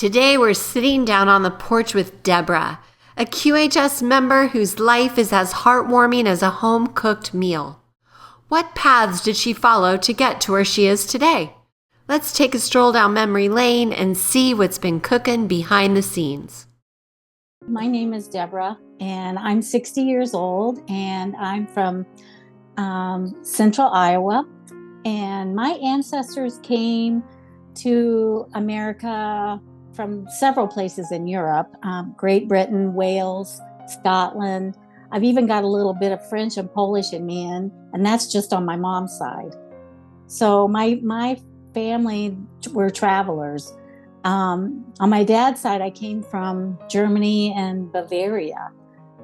Today we're sitting down on the porch with Deborah, a QHS member whose life is as heartwarming as a home-cooked meal. What paths did she follow to get to where she is today? Let's take a stroll down memory lane and see what's been cooking behind the scenes. My name is Deborah, and I'm 60 years old, and I'm from central Iowa. And my ancestors came to America from several places in Europe, Great Britain, Wales, Scotland. I've even got a little bit of French and Polish in me, and that's just on my mom's side. So my family were travelers. On my dad's side, I came from Germany and Bavaria,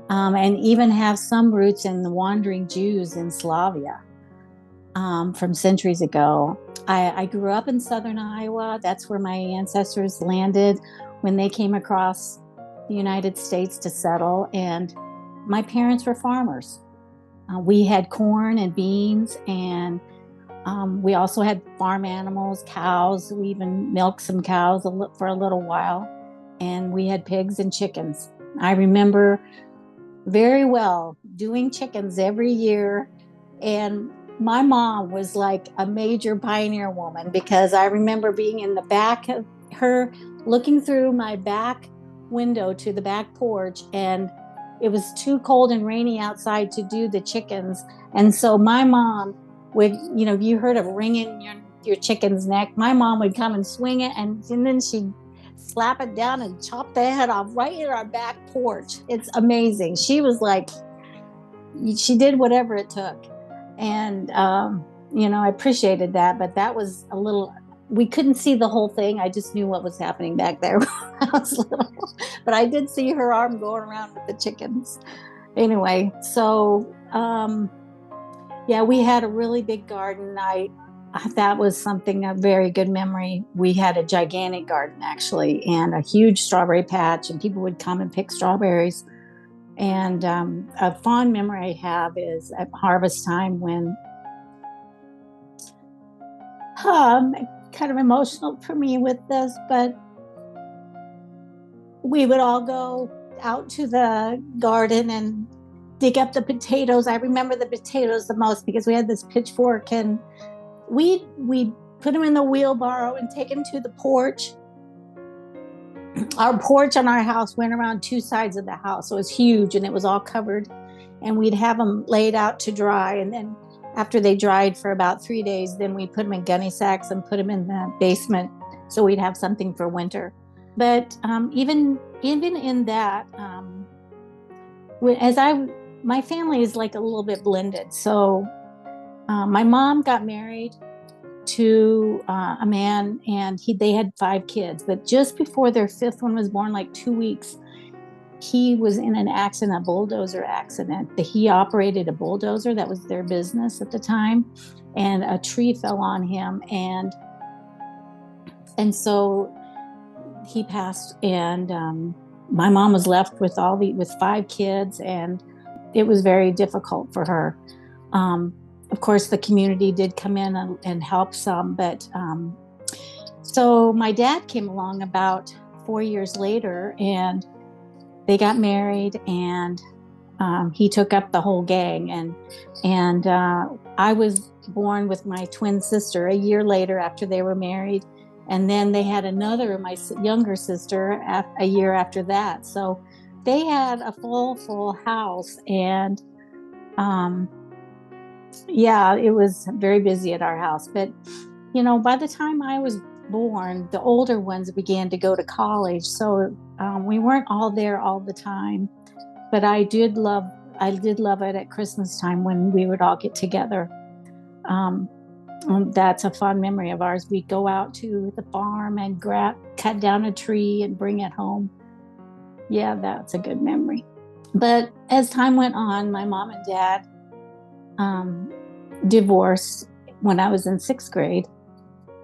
and even have some roots in the wandering Jews in Slavia from centuries ago. I grew up in southern Iowa. That's where my ancestors landed when they came across the United States to settle, and my parents were farmers. We had corn and beans, and we also had farm animals, cows. We even milked some cows for a little while, and we had pigs and chickens. I remember very well doing chickens every year, and my mom was like a major pioneer woman, because I remember being in the back of her, looking through my back window to the back porch, and it was too cold and rainy outside to do the chickens. And so my mom would, you heard of wringing your chicken's neck. My mom would come and swing it, and then she'd slap it down and chop the head off right in our back porch. It's amazing. She was like, she did whatever it took. And, I appreciated that, but that was a little, we couldn't see the whole thing. I just knew what was happening back there when I was little, but I did see her arm going around with the chickens. Anyway, so, we had a really big garden. That was a very good memory. We had a gigantic garden, actually, and a huge strawberry patch, and people would come and pick strawberries. And a fond memory I have is at harvest time, when kind of emotional for me with this, but we would all go out to the garden and dig up the potatoes. I remember the potatoes the most because we had this pitchfork, and we put them in the wheelbarrow and take them to the porch. Our porch on our house went around two sides of the house, so it was huge, and it was all covered, and we'd have them laid out to dry, and then after they dried for about 3 days, then we put them in gunny sacks and put them in the basement, so we'd have something for winter. But even in that, my family is like a little bit blended. So my mom got married to a man, and they had 5 kids, but just before their 5th one was born, like 2 weeks, he was in an accident, a bulldozer accident. He operated a bulldozer. That was their business at the time, and a tree fell on him, and so he passed, and my mom was left with 5 kids, and it was very difficult for her. Of course, the community did come in and help some, but so my dad came along about 4 years later, and they got married, and he took up the whole gang, and I was born with my twin sister a year later after they were married, and then they had my younger sister a year after that. So they had a full house, and it was very busy at our house. But, by the time I was born, the older ones began to go to college. So we weren't all there all the time. But I did love it at Christmas time when we would all get together. That's a fond memory of ours. We'd go out to the farm and cut down a tree and bring it home. Yeah, that's a good memory. But as time went on, my mom and dad divorced when I was in 6th grade,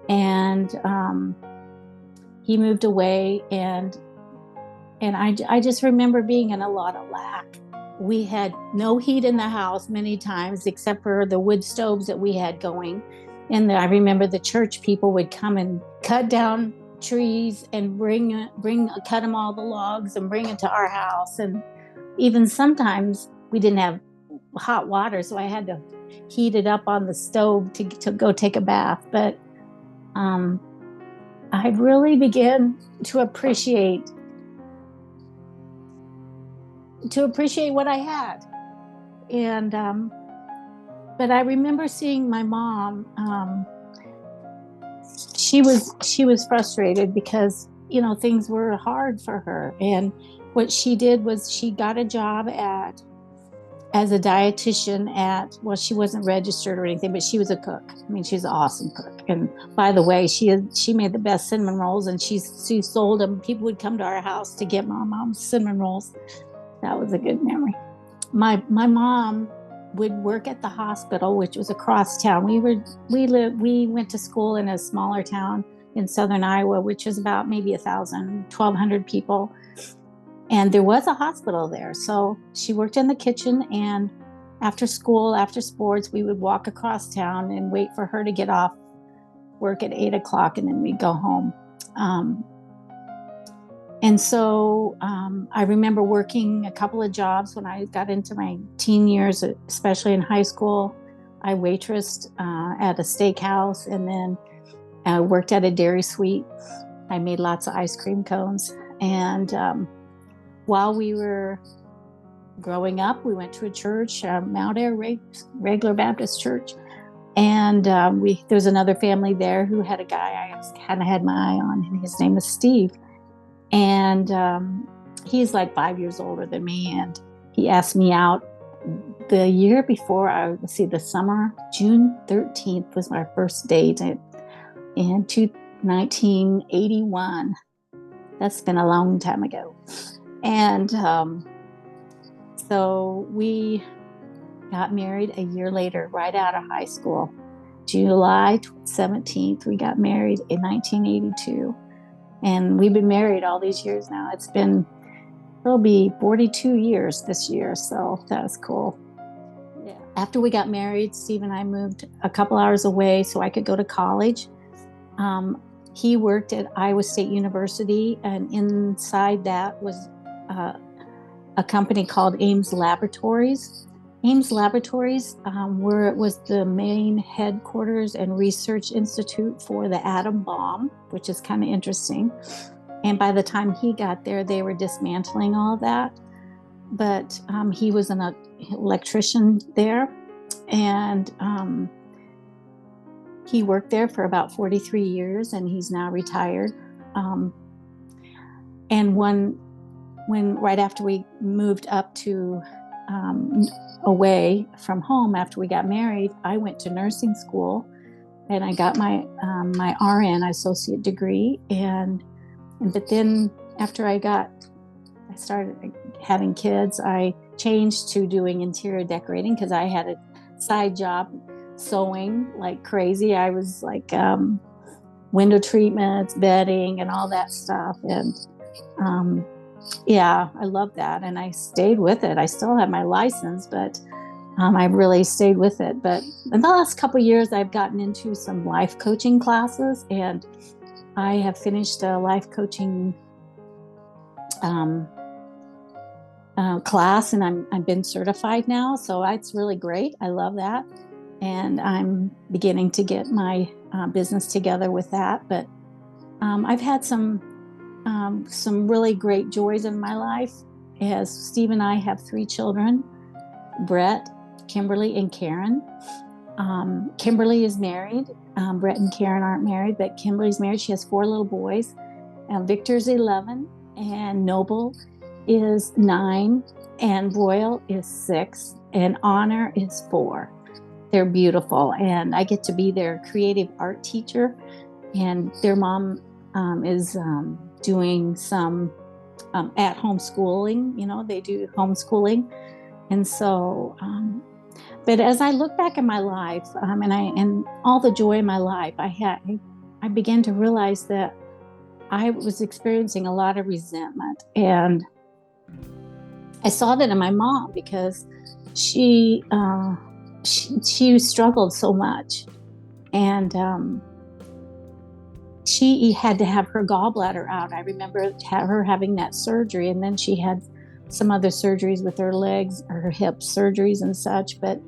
and he moved away, and I just remember being in a lot of lack. We had no heat in the house many times, except for the wood stoves that we had going. And I remember the church people would come and cut down trees and cut them all the logs and bring it to our house. And even sometimes we didn't have hot water, so I had to heat it up on the stove to go take a bath. But I really began to appreciate what I had. And but I remember seeing my mom. She was frustrated because things were hard for her, and what she did was she got a job as a dietitian she wasn't registered or anything, but she was a cook. I mean, she's an awesome cook. And by the way, she made the best cinnamon rolls, and she sold them. People would come to our house to get my mom's cinnamon rolls. That was a good memory. My mom would work at the hospital, which was across town. We went to school in a smaller town in southern Iowa, which is about maybe 1,200 people. And there was a hospital there. So she worked in the kitchen, and after school, after sports, we would walk across town and wait for her to get off work at 8:00, and then we'd go home. And so I remember working a couple of jobs when I got into my teen years, especially in high school. I waitressed at a steakhouse, and then I worked at a dairy suite. I made lots of ice cream cones. And while we were growing up, we went to a church, Mount Air Regular Baptist Church. And there was another family there who had a guy I kind of had my eye on, and his name was Steve. And he's like 5 years older than me. And he asked me out the year before. The summer, June 13th was my first date in 1981. That's been a long time ago. And so we got married a year later, right out of high school. July 17th, we got married in 1982. And we've been married all these years now. It'll be 42 years this year, so that was cool. Yeah. After we got married, Steve and I moved a couple hours away so I could go to college. He worked at Iowa State University, and inside that was a company called Ames Laboratories. Ames Laboratories was the main headquarters and research institute for the atom bomb, which is kind of interesting. And by the time he got there, they were dismantling all of that. But he was an electrician there, and he worked there for about 43 years, and he's now retired. And right after we moved up to away from home after we got married, I went to nursing school, and I got my RN associate degree. But then after I started having kids, I changed to doing interior decorating because I had a side job sewing like crazy. I was like window treatments, bedding, and all that stuff. And yeah, I love that. And I stayed with it. I still have my license, but I really stayed with it. But in the last couple of years, I've gotten into some life coaching classes, and I have finished a life coaching class, and I've been certified now. So it's really great. I love that. And I'm beginning to get my business together with that. But I've had some really great joys in my life. As Steve and I have 3 children, Brett, Kimberly, and Karen. Kimberly is married. Brett and Karen aren't married, but Kimberly's married. She has 4 little boys. Victor's 11, and Noble is 9, and Royal is 6, and Honor is 4. They're beautiful, and I get to be their creative art teacher, and their mom is doing some at-home schooling. They do homeschooling. And so, but as I look back in my life, and all the joy in my life I began to realize that I was experiencing a lot of resentment. And I saw that in my mom because she struggled so much. And she had to have her gallbladder out. I remember her having that surgery, and then she had some other surgeries with her legs or her hip surgeries and such. But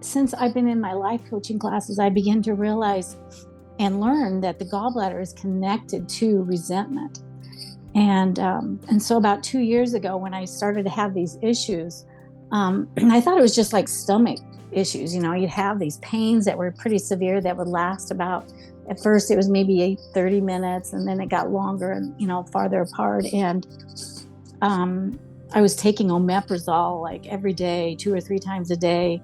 since I've been in my life coaching classes, I began to realize and learn that the gallbladder is connected to resentment. And so about 2 years ago, when I started to have these issues, I thought it was just like stomach issues. You'd have these pains that were pretty severe that would last about, at first it was maybe 30 minutes, and then it got longer and, farther apart. And I was taking omeprazole like every day, 2 or 3 times a day.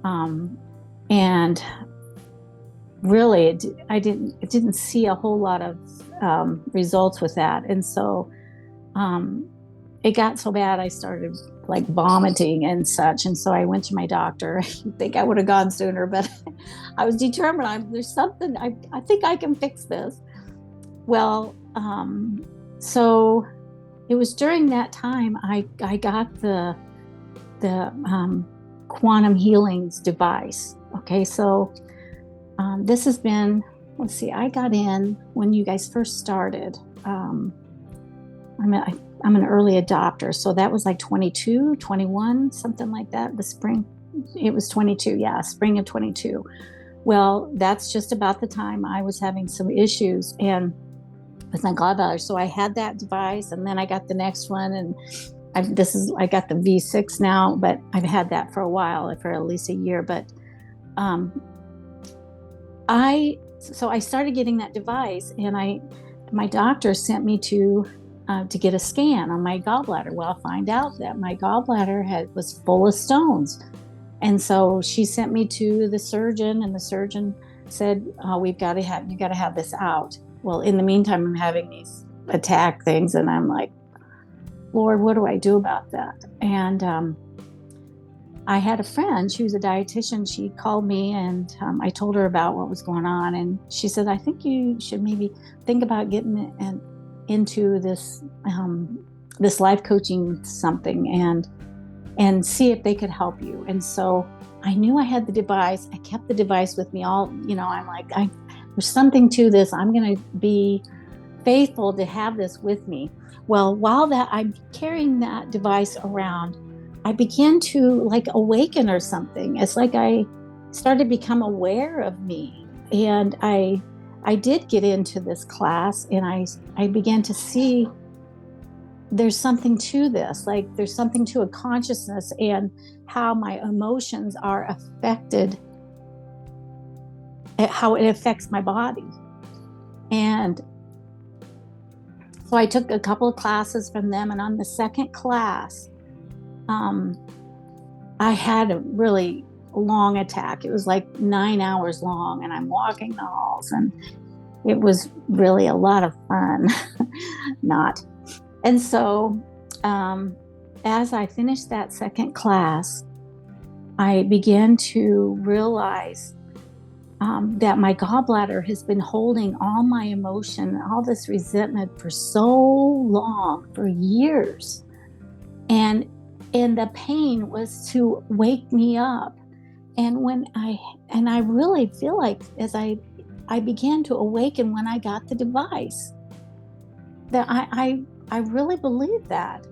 And really, it didn't see a whole lot of results with that. And so it got so bad I started like vomiting and such. And so I went to my doctor. I think I would have gone sooner, but I was determined. There's something, I think I can fix this. Well, so it was during that time I got the quantum healings device. Okay, so this has been, let's see, I got in when you guys first started. I'm an early adopter, so that was like 22, 21, something like that. The spring, it was 22, yeah, spring of 22. Well, that's just about the time I was having some issues and with my gallbladder. So I had that device, and then I got the next one, and I got the V6 now, but I've had that for a while, for at least a year. But I started getting that device, and my doctor sent me to get a scan on my gallbladder. Well, I find out that my gallbladder was full of stones. And so she sent me to the surgeon, and the surgeon said, you got to have this out. Well, in the meantime, I'm having these attack things, and I'm like, Lord, what do I do about that? And I had a friend, she was a dietitian. She called me, and I told her about what was going on. And she said, I think you should maybe think about getting into this life coaching something and see if they could help you. And so I knew I had the device. I kept the device with me all, I'm like, there's something to this. I'm going to be faithful to have this with me. Well, while I'm carrying that device around, I began to like awaken or something. It's like I started to become aware of me. And I did get into this class, and I began to see there's something to this, like there's something to a consciousness and how my emotions are affected, how it affects my body. And so I took a couple of classes from them, and on the second class, I had a really long attack. It was like 9 hours long, and I'm walking the halls, and it was really a lot of fun. Not. And so as I finished that second class, I began to realize that my gallbladder has been holding all my emotion, all this resentment for so long, for years. And the pain was to wake me up. And I really feel like as I began to awaken when I got the device, that I really believe that.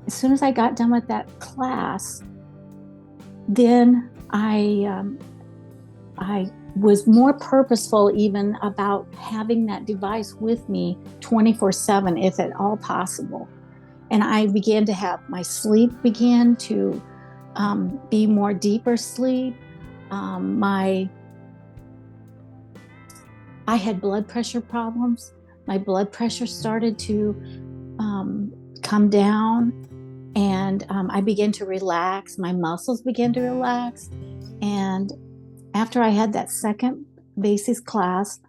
As soon as I got done with that class, then I was more purposeful even about having that device with me 24/7, if at all possible. And I began to have my sleep began to be more deeper sleep. I had blood pressure problems. My blood pressure started to come down, and I began to relax. My muscles began to relax. And after I had that second basics class,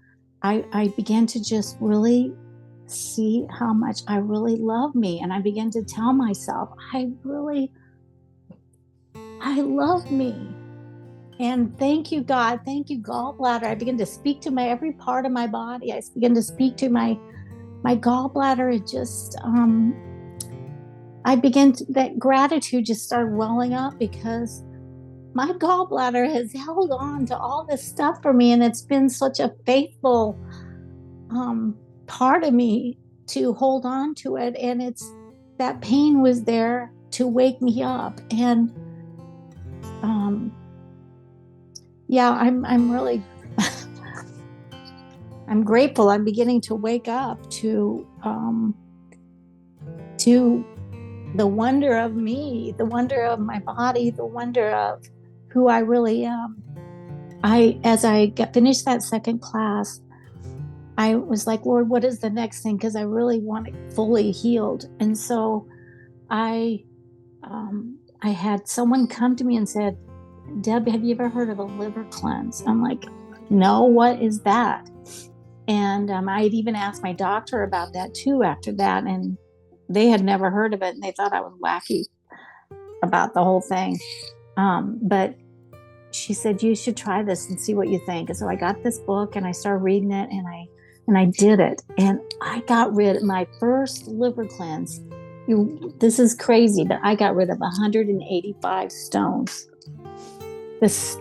I began to just really see how much I really love me. And I began to tell myself, I love me. And thank you, God. Thank you, gallbladder. I began to speak to every part of my body. I began to speak to my gallbladder. It just, that gratitude just started welling up, because my gallbladder has held on to all this stuff for me, and it's been such a faithful part of me to hold on to it. And that pain was there to wake me up. And I'm really I'm grateful. I'm beginning to wake up to the wonder of me, the wonder of my body, the wonder of who I really am. As I finished that second class, I was like, Lord, what is the next thing? Because I really want it fully healed. And so I had someone come to me and said, Deb, have you ever heard of a liver cleanse? I'm like, no, what is that? And I had even asked my doctor about that too after that, and they had never heard of it, and they thought I was wacky about the whole thing. But she said, you should try this and see what you think. And so I got this book and I started reading it, and I did it. And I got rid of my first liver cleanse. This is crazy, but I got rid of 185 stones.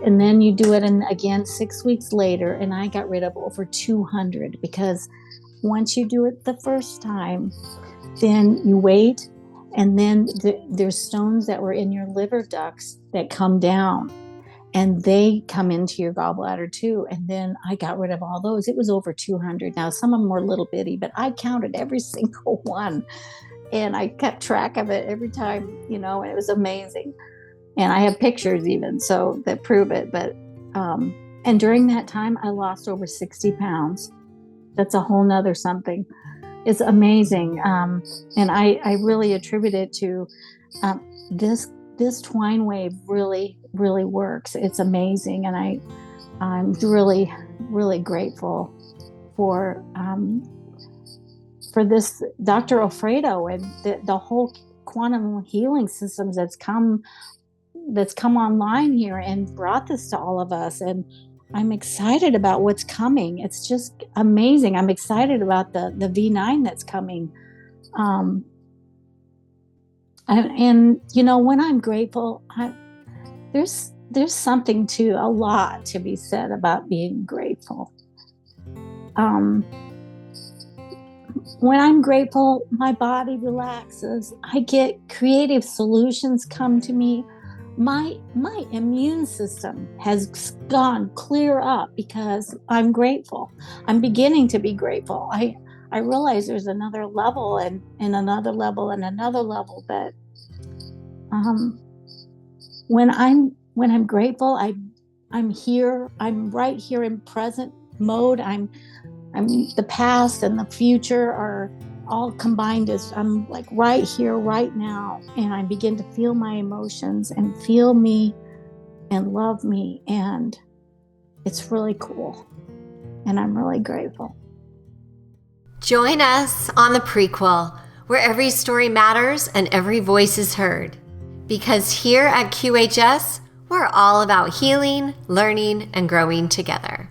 And then you do it again 6 weeks later, and I got rid of over 200, because once you do it the first time, then you wait, and then there's stones that were in your liver ducts that come down, and they come into your gallbladder too. And then I got rid of all those. It was over 200. Now, some of them were little bitty, but I counted every single one, and I kept track of it every time, and it was amazing. And I have pictures even that prove it. But and during that time, I lost over 60 pounds. That's a whole nother something. It's amazing. And I really attribute it to this twine wave really, really works. It's amazing. And I'm really, really grateful for this Dr. Alfredo and the whole quantum healing systems that's come online here and brought this to all of us. And I'm excited about what's coming. It's just amazing. I'm excited about the V9 that's coming. And when I'm grateful, there's something a lot to be said about being grateful. When I'm grateful, my body relaxes. I get creative solutions come to me. My immune system has gone clear up because I'm grateful. I'm beginning to be grateful. I realize there's another level and another level and another level, but when I'm grateful, I'm here. I'm right here in present mode. I'm the past and the future are all combined as I'm like right here, right now. And I begin to feel my emotions and feel me and love me. And it's really cool. And I'm really grateful. Join us on the Prequel, where every story matters and every voice is heard. Because here at QHS, we're all about healing, learning, and growing together.